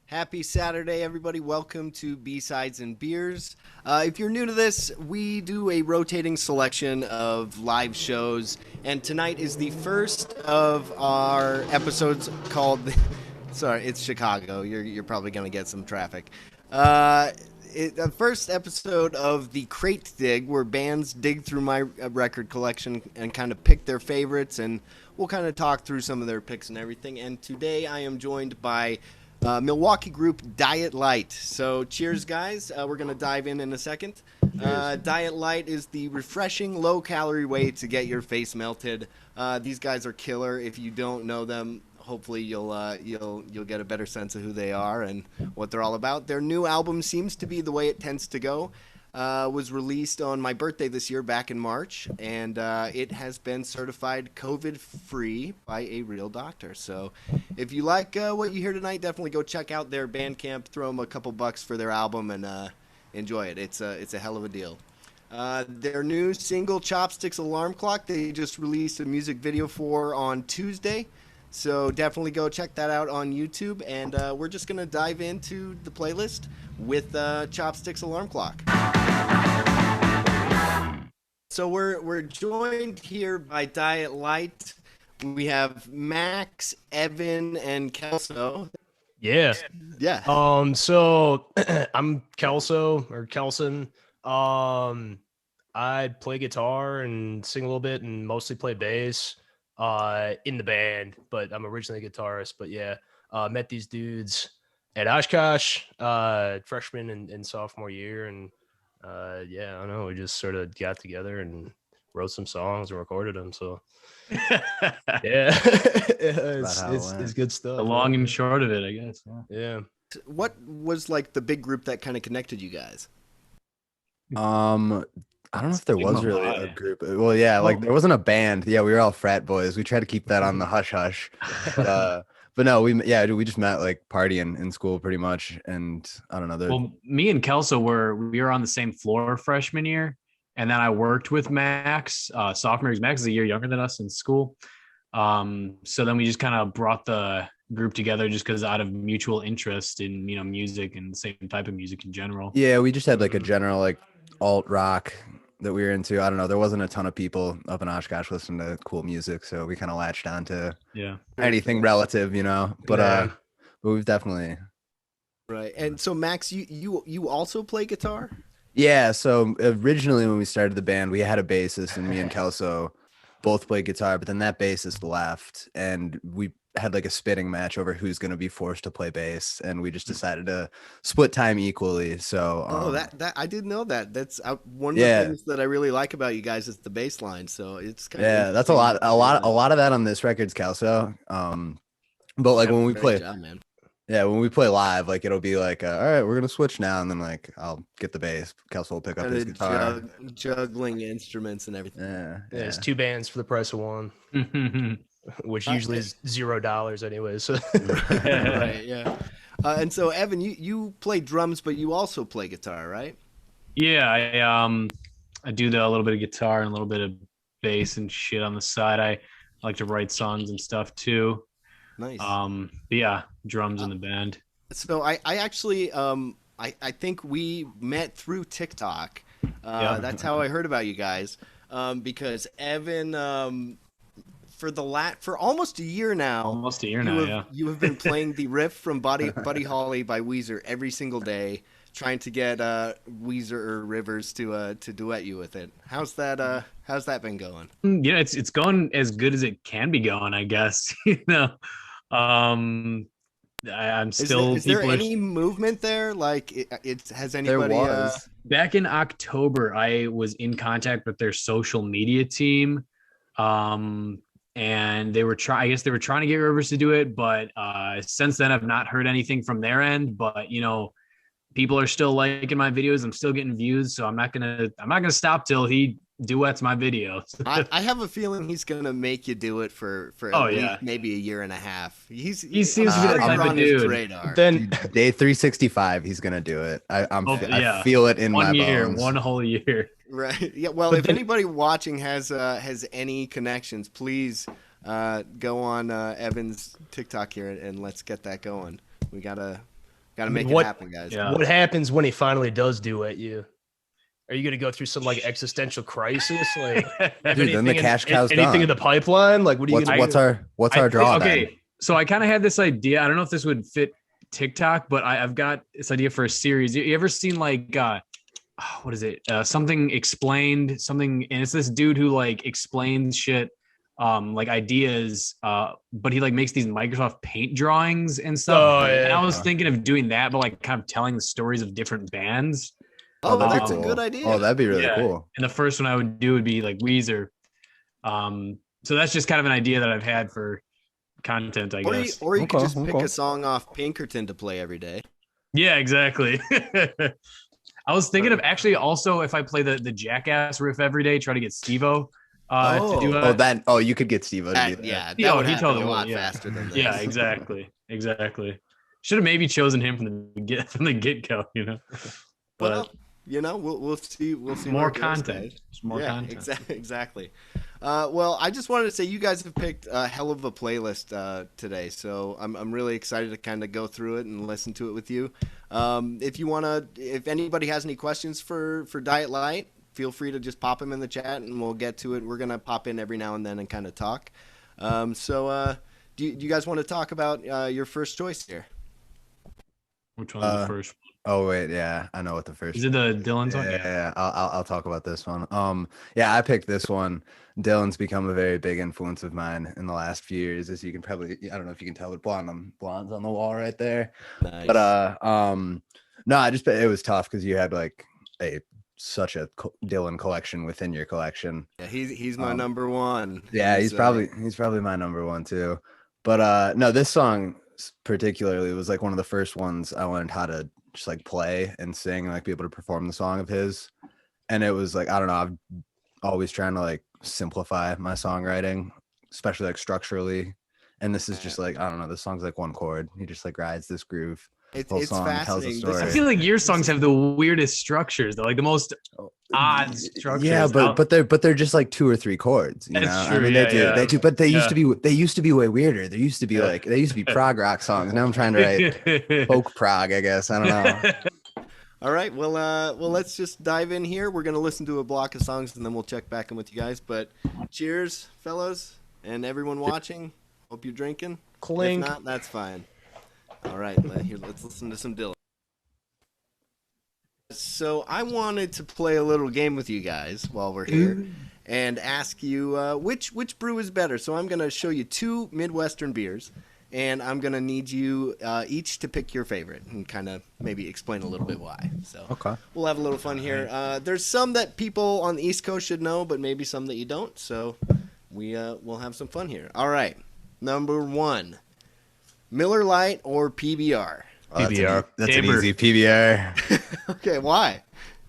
Happy Saturday, everybody. Welcome to B-Sides and Beers. If you're new to this, we do a rotating selection of live shows, and tonight is the first of our episodes called... Sorry, it's Chicago. You're probably going to get some traffic. The first episode of the Crate Dig, where bands dig through my record collection and kind of pick their favorites, and we'll kind of talk through some of their picks and everything. And today I am joined by Milwaukee group Diet Lite. So cheers, guys. We're going to dive in a second. Diet Lite is the refreshing, low-calorie way to get your face melted. These guys are killer. If you don't know them, hopefully you'll get a better sense of who they are and what they're all about. Their new album seems to be the way it tends to go. Was released on my birthday this year back in March, and it has been certified COVID-free by a real doctor. So if you like what you hear tonight, definitely go check out their Bandcamp, throw them a couple bucks for their album, and enjoy it. It's a hell of a deal. Their new single, Chopsticks Alarm Clock, they just released a music video for on Tuesday. So definitely go check that out on YouTube, and we're just going to dive into the playlist with Chopsticks Alarm Clock. So we're joined here by Diet Lite. We have Max, Evan, and Kelso. Yeah. Yeah. So I'm Kelso or Kelson. I play guitar and sing a little bit and mostly play bass in the band, but I'm originally a guitarist. But yeah, met these dudes at Oshkosh freshman and sophomore year, and yeah, I don't know, we just sort of got together and wrote some songs and recorded them. So yeah, it's good stuff. The long and short of it, I guess. Yeah. What was like the big group that kind of connected you guys? I don't know if there was really a group. Well, yeah, like there wasn't a band. Yeah, we were all frat boys. We tried to keep that on the hush hush. But no, we just met like partying in school pretty much. And I don't know. Well, me and Kelso we were on the same floor freshman year, and then I worked with Max sophomore year. Max is a year younger than us in school. So then we just kind of brought the group together just because out of mutual interest in music and the same type of music in general. Yeah, we just had like a general like alt rock that we were into. I don't know. There wasn't a ton of people up in Oshkosh listening to cool music, so we kind of latched on to anything relative, But we've definitely right. And so Max, you also play guitar? Yeah. So originally when we started the band, we had a bassist, and me and Kelso both played guitar. But then that bassist left, and we had like a spitting match over who's going to be forced to play bass, and we just decided to split time equally. So that I didn't know that. That's one of the things that I really like about you guys is the bass line. So it's kind of that's a lot of that on this record's Kelso. But like when we play, man. Yeah, when we play live, like it'll be like, all right, we're gonna switch now, and then like I'll get the bass, Kelso will pick up his guitar, juggling instruments and everything. Yeah, it's two bands for the price of one. Which usually is $0 anyway. So right, yeah. And so Evan, you play drums, but you also play guitar, right? Yeah, I do a little bit of guitar and a little bit of bass and shit on the side. I like to write songs and stuff too. Nice. But yeah, drums in the band. So I actually I think we met through TikTok. That's how I heard about you guys. Because Evan for almost a year now. You have been playing the riff from Buddy Holly by Weezer every single day, trying to get Weezer or Rivers to duet you with it. How's that been going? Yeah, it's going as good as it can be going, I guess. I'm still. Is there any movement there? Like, has anybody? There was. Back in October, I was in contact with their social media team. And they were I guess they were trying to get Rivers to do it, but since then I've not heard anything from their end. But people are still liking my videos. I'm still getting views, so I'm not gonna stop till he duets my video. I have a feeling he's gonna make you do it for maybe a year and a half. He seems to be the type of dude. Radar. Then day 365, he's gonna do it. I feel it in my bones. One whole year. Right. Yeah. Well, if anybody watching has any connections, please go on Evan's TikTok here and let's get that going. We gotta Got to make What- it happen, guys. Yeah. What happens when he finally does do it? Are you gonna go through some like existential crisis? Like, have Dude, then the anything cash cow's anything in gone. the pipeline? Like, what are you gonna do? What's our draw then? Okay, so I kind of had this idea. I don't know if this would fit TikTok, but I've got this idea for a series. You ever seen like what is it? Something explained, something, and it's this dude who like explains shit, like ideas, but he like makes these Microsoft Paint drawings and stuff. Oh, And yeah. I was thinking of doing that, but like kind of telling the stories of different bands. Oh, that'd be that's a cool. good idea. Oh, that'd be really Yeah. cool. And the first one I would do would be like Weezer. So that's just kind of an idea that I've had for content, I Or you, guess. or you could Okay, just pick okay. a song off Pinkerton to play every day. Yeah, exactly. I was thinking of actually also if I play the Jackass riff every day, try to get Steve-O to do it. You could get Steve to do that. Yeah, Yeah, that would he happen totally a lot would, yeah. faster than this. Yeah, exactly. Should have maybe chosen him from the get go, you know. But Well, we'll see. We'll see more where it goes, content. guys. It's more content. Exactly. Well, I just wanted to say you guys have picked a hell of a playlist today, so I'm really excited to kind of go through it and listen to it with you. If anybody has any questions for Diet Lite, feel free to just pop them in the chat and we'll get to it. We're gonna pop in every now and then and kind of talk. Do you guys want to talk about your first choice here? Which one's the first? Oh wait, yeah, I know what the first. Is it the Dylan's one? Yeah, I'll talk about this one. Yeah, I picked this one. Dylan's become a very big influence of mine in the last few years, as you can probably. I don't know if you can tell, but blonde's on the wall right there. Nice. But no, it was tough because you had like such a Dylan collection within your collection. Yeah, he's my number one. Yeah, he's probably my number one too. But no, this song particularly was like one of the first ones I learned how to just like play and sing and like be able to perform the song of his. And it was like, I don't know, I'm always trying to like simplify my songwriting, especially like structurally. And this is just like, I don't know, this song's like one chord. He just like rides this groove. It's song tells a fascinating. story. I feel like your songs have the weirdest structures, though, like the most odd structures. Yeah, but they're just like 2 or 3 chords. You That's know, true, I mean yeah, they do, but they used yeah. to be way weirder. There used to be prog rock songs. Now I'm trying to write folk prog, I guess. I don't know. All right, well, let's just dive in here. We're gonna listen to a block of songs and then we'll check back in with you guys. But cheers, fellas, and everyone watching. Hope you're drinking. Clink. If not, that's fine. All right, let's listen to some Dylan. So I wanted to play a little game with you guys while we're here and ask you which brew is better. So I'm going to show you 2 Midwestern beers, and I'm going to need you each to pick your favorite and kind of maybe explain a little bit why. So Okay. we'll have a little fun here. There's some that people on the East Coast should know, but maybe some that you don't. So we'll have some fun here. All right, number 1. Miller Lite or PBR? PBR. That's an Gamer. easy PBR. Okay, why?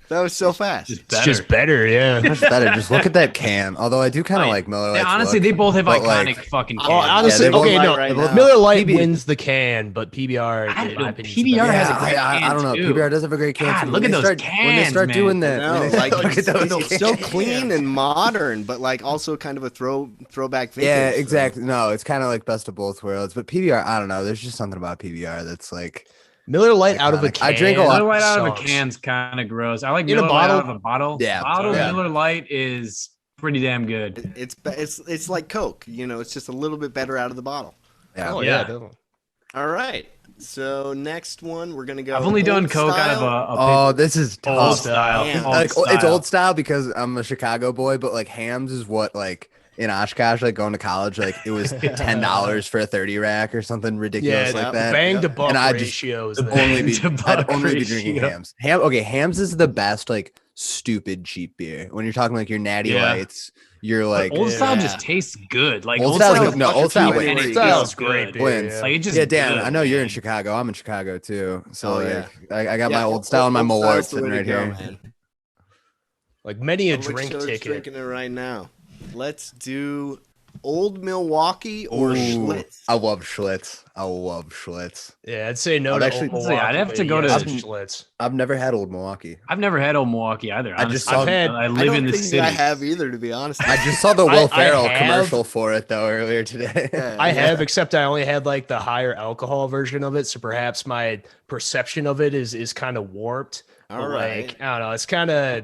That was so fast. It's just better, yeah. Much better. Just look at that can. Although I do kind of like Miller Lite. Yeah, honestly, they both have but, iconic like, fucking Oh, cans. Honestly, they both okay, Light no. right now. Miller Lite PB wins the can, but PBR, I don't in my know, opinion, is the PBR better. has a great I don't know. can, too. PBR does have a great can. God, too. look When at they those start, when they cans, start man. doing that. No, when they like look at those it's so cans. clean and modern, but like also kind of a throwback. Vintage, Yeah, so- exactly. No, it's kind of like best of both worlds. But PBR, I don't know. There's just something about PBR that's like. Miller Lite out of a Iconic. can. I drink a lot. Miller Lite out of a sucks. can's kind of gross. I like In a Miller Lite bottle? out of a bottle. Yeah, Bottled yeah. Miller Lite is pretty damn good. It's like Coke. You know, it's just a little bit better out of the bottle. Yeah. Oh, Yeah. yeah, definitely. All right. So next one, we're gonna go. I've only done old Coke style. out of a Oh, this is old tough. style. Damn. Old Like it's style. old style because I'm a Chicago boy, but like Hams is what like in Oshkosh, like going to college, like it was $10 for a 30 rack or something ridiculous Yeah, like that. bang to buck And I just- ratio is the there. Only be, to I'd buck only be drinking ratio. Hams. Hams is the best like stupid cheap beer. When you're talking like your Natty Yeah. Lights, you're like Old style Yeah. just tastes good. Like Old old Style's style, good. No, buck Old or Style two wins. and anyway. it Style's feels great good. beer, Wins. yeah. Like it just yeah, Dan, good, I know you're in man. Chicago. I'm in Chicago too. So Oh, like yeah. I got Yeah, my Old Style and my Old Malort Style's the sitting way right to go, here. man. Like many a Which drink show's ticket. drinking it right now. Let's do Old Milwaukee or Schlitz? I love Schlitz. Yeah, I'd say no I'd to actually- Old Milwaukee. I'd have but to go to- yes Schlitz. I've never had Old Milwaukee. I've never had Old Milwaukee either. I just honestly. saw- I I live don't in the think city. I have either, to be honest. I just saw the Will I Ferrell have- commercial for it though earlier today. I have, except I only had like the higher alcohol version of it, so perhaps my perception of it is kind of warped. All But, right. like, I don't know. It's kind of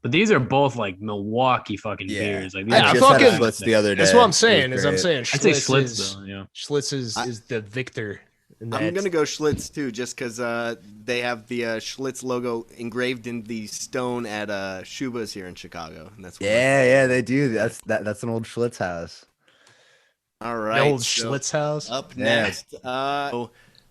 But these are both like Milwaukee fucking Yeah. beers. Like these I Yeah, are just had a fucking- Schlitz the other day. that's what I'm It saying. was Is I'm great. saying I'd say Schlitz Schlitz though. Yeah. Schlitz is the victor. in I'm that. gonna go Schlitz too, just because they have the Schlitz logo engraved in the stone at Shuba's here in Chicago, and that's what Yeah, they do. That's an old Schlitz house. All The right, old so Schlitz house. up Yeah. next,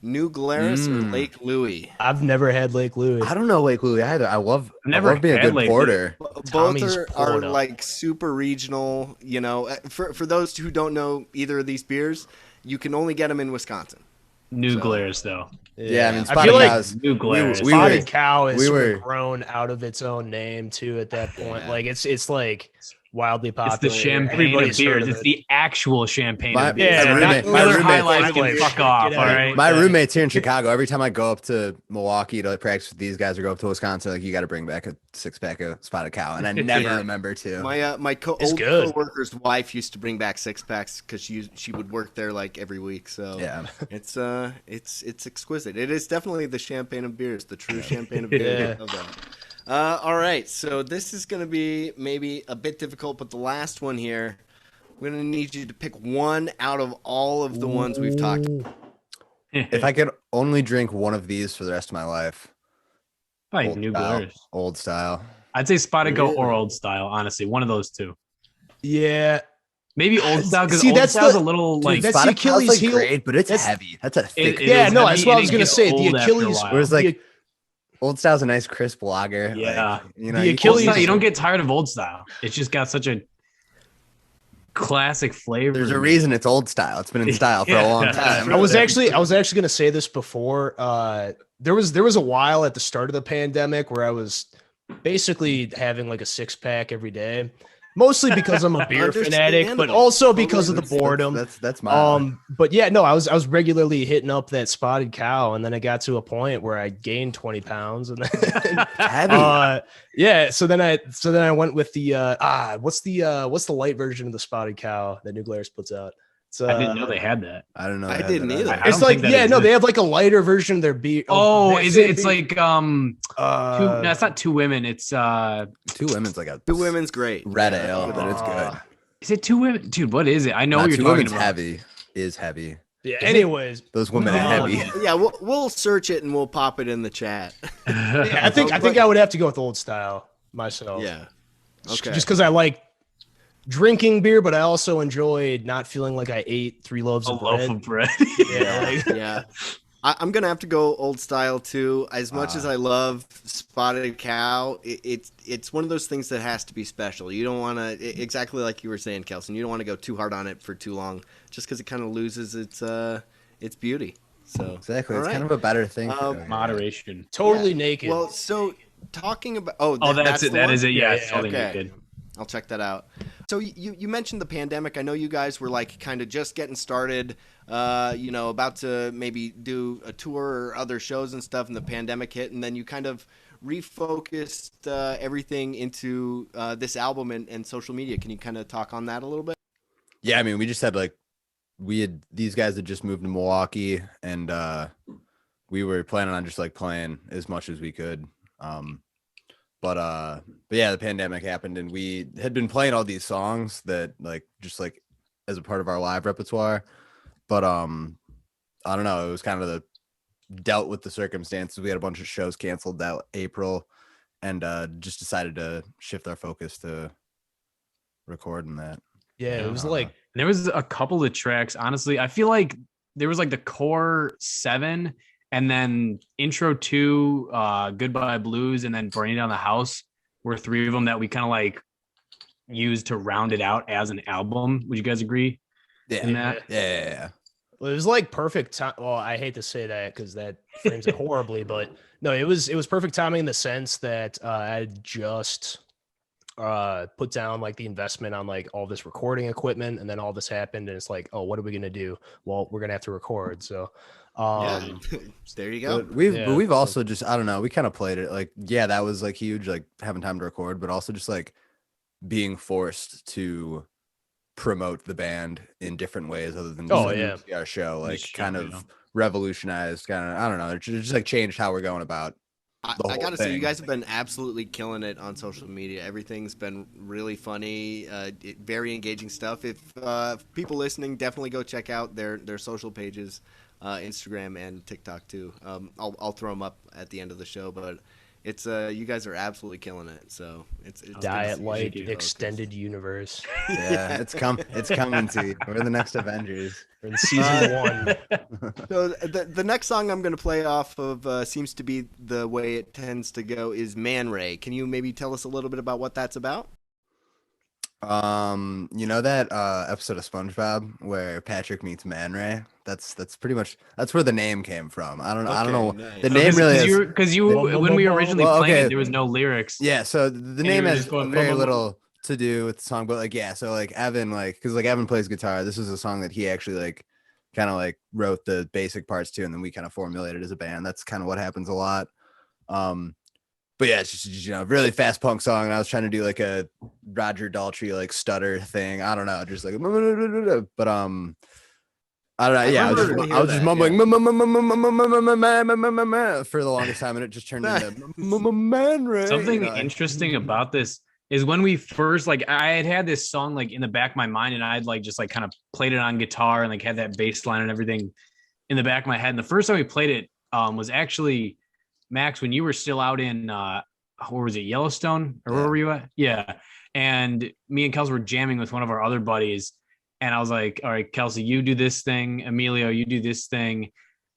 New Glarus or Lake Louis. I've never had Lake Louis. I don't know Lake Louis either. I love never being a had good Lake porter. Both Tommy's are Porter. like super regional. You know, for those who don't know either of these beers, you can only get them in Wisconsin. New So- Glarus though. Yeah, I mean, I Spotted feel like Cows. New Glarus. we Spotted were- Cow is we sort were- of grown out of its own name too. At that point, Yeah. like it's like wildly popular. It's the champagne of Everybody's heard beers. of It's it. the actual champagne My- of beers. Yeah, All right? my Other roommate- highlights can Like, fuck off. get All out. right. My roommates here in Chicago, every time I go up to Milwaukee to practice with these guys or go up to Wisconsin, like, you got to bring back a 6-pack of Spotted Cow, and I never Yeah. remember to. My It's old good. coworker's wife used to bring back 6-packs because she would work there like every week. So Yeah. it's exquisite. It is definitely the champagne of beers, the true champagne of beers. Yeah. I love that. All right, so this is going to be maybe a bit difficult, but the last one here, we're going to need you to pick one out of all of the ones we've talked about. If I could only drink one of these for the rest of my life, Like old New style, Glarus. old style. I'd say Spotted Go Really? or Old Style. Honestly, one of those two. Yeah, Maybe Old Style because See, Old that's Style's the- a little dude, like. that's the Spotted Cow's, Achilles like, heel. great, but it's That's- heavy. That's a thick. it yeah, is no, heavy that's what I and was it gonna gets say. The old after a Achilles, while. Whereas, like, the- Old Style's a nice crisp lager. Yeah. Like, you know, The you Old Achilles- Style, you don't get tired of Old Style. It's just got such a classic flavor. there's a reason it's old style. It's been in style for a long Yeah. time. I was actually gonna say this before. There was a while at the start of the pandemic where I was basically having like a 6-pack every day, mostly because I'm a beer fanatic, but Understandable. also because of the Totally boredom. That's my. But yeah, no, I was regularly hitting up that Spotted Cow, and then I got to a point where I gained 20 pounds, and then heavy. yeah. So then I went with the what's the light version of the Spotted Cow that New Glarus puts out? It's, I didn't know they had that. I don't know. I how didn't that- either. I It's don't like think that no, they exists. have like a lighter version of their beer. Oh, that is same it? It's beer. like no, it's not Two Women. It's Two Women's like a Two Women's great. red Yeah, ale, look at but that. it's good. is it Two Women? Dude, what is it? I know Nah, what you're Two talking Women's about. heavy is heavy. Yeah. Anyways, Those women are heavy. Yeah, we'll search it and we'll pop it in the chat. yeah, I think I would have to go with Old Style myself. Yeah. Okay. Just because I like drinking beer, but I also enjoyed not feeling like I ate 3 loaves A of loaf bread. of bread. Yeah, like- Yeah. I'm gonna have to go old style too. As much as I love Spotted Cow, it's one of those things that has to be special. You don't want to, exactly like you were saying, Kelson. You don't want to go too hard on it for too long, just because it kind of loses its beauty. So Exactly. all It's right. kind of a better thing. for Um, doing it. Moderation. totally Yeah. naked. Well, so talking about Oh, that's it. the That one? is it. Yeah, it's Yeah, totally okay. naked. I'll check that out. So you mentioned the pandemic. I know you guys were like kind of just getting started, about to maybe do a tour or other shows and stuff, and the pandemic hit, and then you kind of refocused everything into this album and social media. Can you kind of talk on that a little bit? Yeah, I mean, we just had these guys had just moved to Milwaukee, and we were planning on just like playing as much as we could. But yeah, the pandemic happened, and we had been playing all these songs that just as a part of our live repertoire. But I don't know, it was kind of dealt with the circumstances. We had a bunch of shows canceled that April, and just decided to shift our focus to recording that. yeah, it was like There was a couple of tracks. Honestly, I feel like there was like the core 7 and then intro 2, Goodbye Blues, and then Burning Down the House were 3 of them that we kind of like used to round it out as an album. Would you guys agree? Yeah, In that? yeah. it was like perfect time. Well, I hate to say that because that frames it horribly, but no, it was perfect timing in the sense that I just put down like the investment on like all this recording equipment, and then all this happened, and it's like, oh, what are we gonna do? Well, we're gonna have to record. So there you go. But we've so- also just, I don't know, we kind of played it like, yeah, that was like huge, like having time to record, but also just like being forced to promote the band in different ways other than just our show, like kind of revolutionized, kind of, I don't know, it just like changed how we're going about. I gotta say, you guys have been absolutely killing it on social media. Everything's been really funny, very engaging stuff. If people listening, definitely go check out their social pages, Instagram and TikTok too. I'll throw them up at the end of the show, but it's you guys are absolutely killing it. So it's Diet Lite extended universe. Yeah, it's coming to you. We're the next Avengers. We're in season 1. So the next song I'm going to play off of seems to be the way it tends to go is Man Ray. Can you maybe tell us a little bit about what that's about? You know that episode of SpongeBob where Patrick meets Man Ray? That's pretty much that's where the name came from. I don't know. Nice. The name really is because when we originally played it, there was no lyrics. Yeah, so the name has very little to do with the song, but like yeah, so like Evan, like because like Evan plays guitar. This is a song that he actually like kind of like wrote the basic parts to, and then we kind of formulated as a band. That's kind of what happens a lot. But yeah, it's just really fast punk song, and I was trying to do like a Roger Daltrey like stutter thing. I don't know, just like but I don't know. Yeah, I was just mumbling for the longest time, and it just turned into Man Ray. Something interesting about this is when we first like I had this song like in the back of my mind, and I'd like just like kind of played it on guitar and like had that bass line and everything in the back of my head. And the first time we played it was actually Max, when you were still out in where was it, Yellowstone, or where were you at? Yeah. And me and Kelsey were jamming with one of our other buddies, and I was like, all right, Kelsey, you do this thing, Emilio, you do this thing.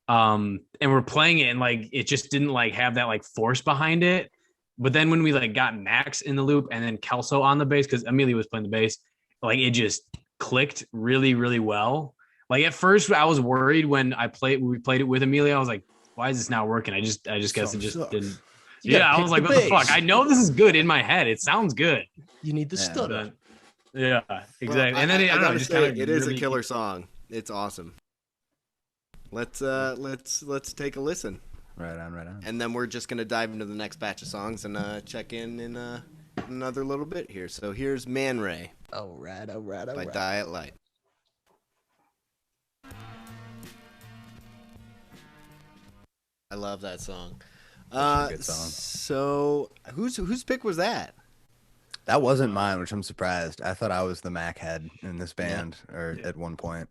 And we're playing it, and like it just didn't like have that like force behind it. But then when we like got Max in the loop and then Kelso on the bass, because Emilio was playing the bass, like it just clicked really, really well. Like at first I was worried when we played it with Emilio. I was like, why is this not working? I just guess it just didn't. Yeah, I was like, what the fuck? I know this is good in my head. It sounds good. You need the stutter. Yeah, exactly. Well, and then I gotta say, it is really a killer song. It's awesome. Let's take a listen. Right on. And then we're just gonna dive into the next batch of songs and check in another little bit here. So here's Man Ray. All right. By Diet Lite. I love that song. That's a good song. So whose pick was that? That wasn't mine, which I'm surprised. I thought I was the Mac head in this band, or at one point.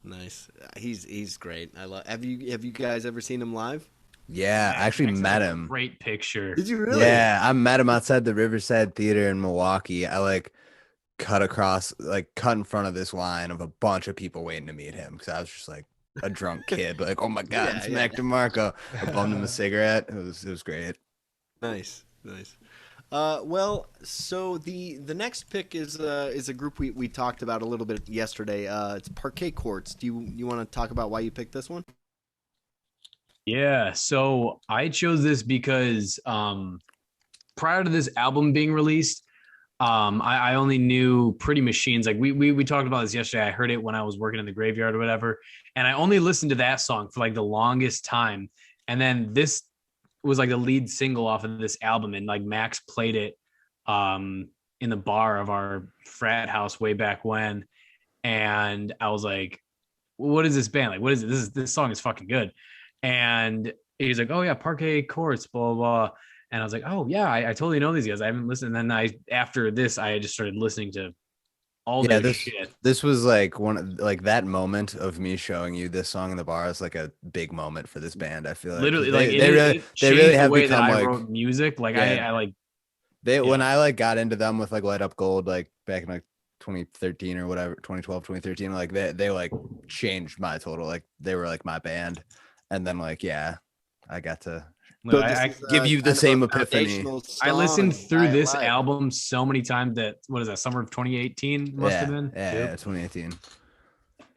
Nice. He's great. I love. Have you guys ever seen him live? Yeah, I actually met him. Great picture. Did you really? Yeah, I met him outside the Riverside Theater in Milwaukee. I like cut in front of this line of a bunch of people waiting to meet him because I was just like a drunk kid, like, oh my god, it's Mac DeMarco. I bummed him a cigarette. It was great. Nice. Well, so the next pick is a group we talked about a little bit yesterday. It's Parquet Courts. Do you want to talk about why you picked this one? Yeah, so I chose this because prior to this album being released, I only knew Pretty Machines. Like we talked about this yesterday. I heard it when I was working in the graveyard or whatever, and I only listened to that song for like the longest time. And then this was like the lead single off of this album, and like Max played it in the bar of our frat house way back when. And I was like, what is this band? Like, what is it? This song is fucking good. And he's like, oh yeah, Parquet Courts, blah, blah, blah. And I was like, oh yeah, I totally know these guys. I haven't listened. And then after this, I just started listening to all this shit. This was like that moment of me showing you this song in the bar is like a big moment for this band. I feel like literally they really have become I like wrote music. Like yeah. I like when I like got into them with like Light Up Gold, like back in like 2013 or whatever, 2012, 2013, like they like changed my total. Like they were like my band. And then like, yeah, I got to give you the same epiphany. I listened through this album so many times that summer of 2018 must have been. Yeah, 2018.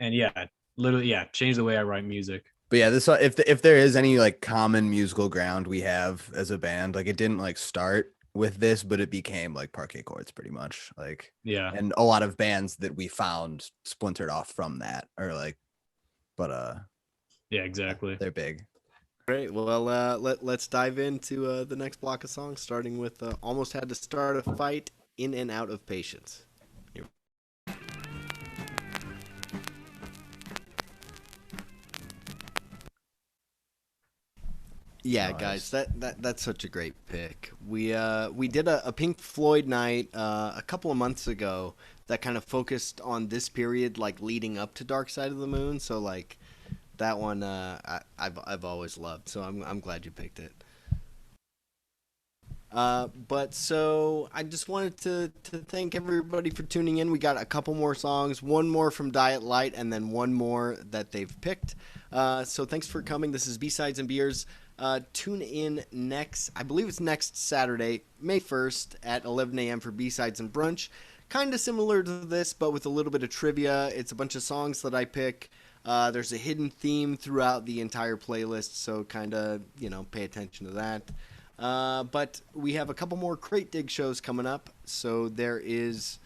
And literally, changed the way I write music. But yeah, this if there is any like common musical ground we have as a band, like it didn't like start with this, but it became like parquet courts pretty much. Like, Yeah. and a lot of bands that we found splintered off from that, or like, but Yeah, exactly. they're big. Great. Well, let's dive into the next block of songs, starting with "Almost Had to Start a Fight," "In and Out of Patience." Yeah, Nice. guys, that's such a great pick. We did a Pink Floyd night a couple of months ago that kind of focused on this period, like leading up to Dark Side of the Moon. So like that one, I've always loved. So I'm glad you picked it. But so I just wanted to thank everybody for tuning in. We got a couple more songs, one more from Diet Lite, and then one more that they've picked. So thanks for coming. This is B-Sides and Beers. Tune in I believe it's next Saturday, May 1st at 11 a.m. for B-Sides and Brunch. Kind of similar to this, but with a little bit of trivia. It's a bunch of songs that I pick. There's a hidden theme throughout the entire playlist, so kind of, pay attention to that. But we have a couple more Crate Dig shows coming up. So there is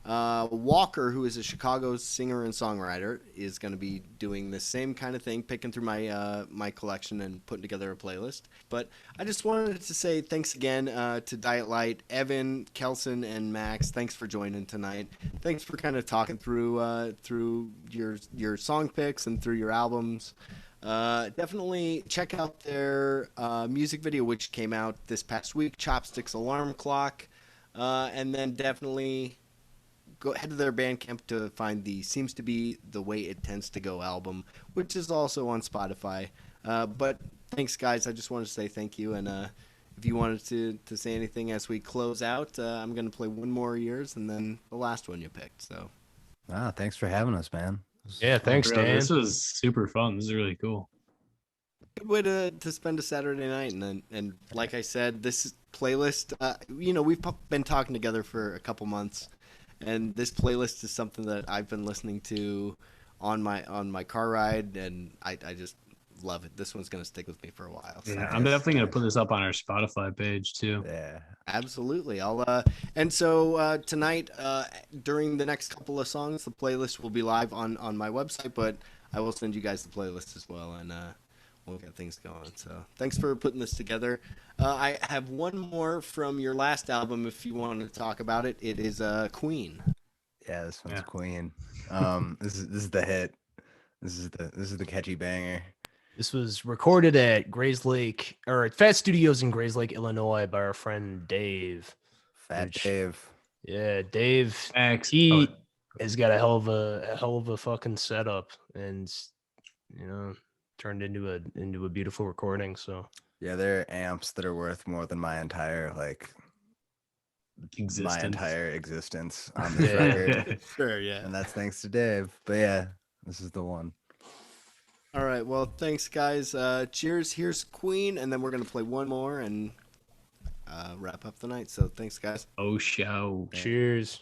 Walker, who is a Chicago singer and songwriter, is going to be doing the same kind of thing, picking through my collection and putting together a playlist. But I just wanted to say thanks again to Diet Lite, Evan, Kelson, and Max. Thanks for joining tonight. Thanks for kind of talking through your song picks and through your albums. Definitely check out their music video, which came out this past week, Chopsticks Alarm Clock. And then definitely head to their Bandcamp to find the Seems to Be the Way It Tends to Go album, which is also on Spotify. But thanks, guys. I just wanted to say thank you. And if you wanted to say anything as we close out, I'm going to play one more of yours and then the last one you picked. So, Thanks for having us, man. Yeah, thanks, Bro, Dan. this was super fun. This is really cool. good way to spend a Saturday night. And like I said, this playlist, we've been talking together for a couple months, and this playlist is something that I've been listening to on my car ride, and I just love it. This one's gonna stick with me for a while. So. Yeah, I'm definitely gonna put this up on our Spotify page too. Yeah. Absolutely. And so tonight, during the next couple of songs, the playlist will be live on my website, but I will send you guys the playlist as well, and we'll get things going. So thanks for putting this together. I have one more from your last album, if you want to talk about it. It is Queen. Yeah, this one's Queen. This is the hit. This is the catchy banger. This was recorded at Fat Studios in Grays Lake, Illinois, by our friend Dave. Fat Dave. Yeah, Dave. He has got a hell of a fucking setup, and turned into a beautiful recording. So yeah, there are amps that are worth more than my entire existence on this record. Sure, yeah. And that's thanks to Dave. But yeah, this is the one. All right, well, thanks, guys. Cheers. Here's Queen, and then we're going to play one more and wrap up the night. So thanks, guys. Oh, show. cheers.